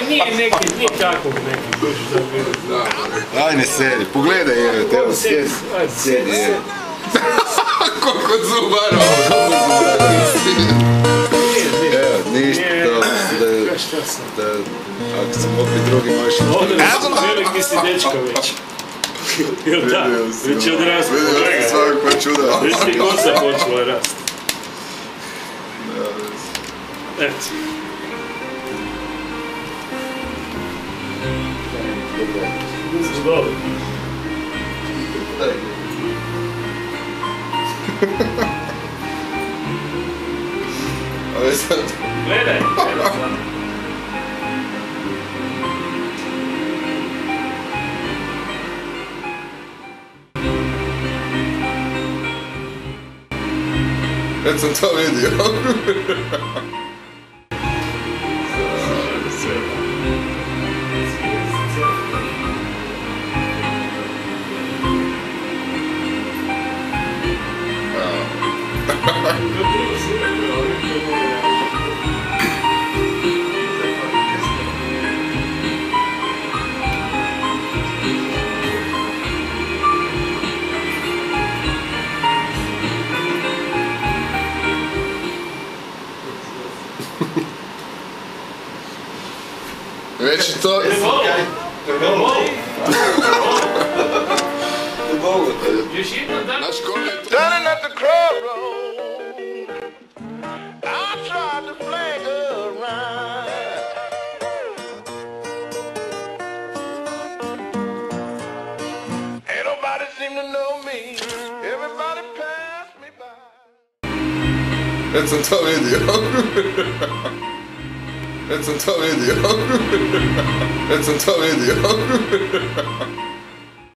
Nije takvog neki kuću za bilo. Ajde sedi, pogledaj evo, sjedi. Koliko zubara, evo, ništa, da, ako sam opet drugi mašin. Veliki si dečko već. Jel da? Već je odrastao. Vidio sam svakako čuda. Već ti kosa počela rast. Eto. Uzeš dole. Gledaj. Već sam to vidio. Već je to... Još jedno dan. Naš kolega... Standing at the crossroad, I tried to flag her right. Ain't nobody seem to know me. Everybody passed me by. Već sam to vidio. Već sam to vidio.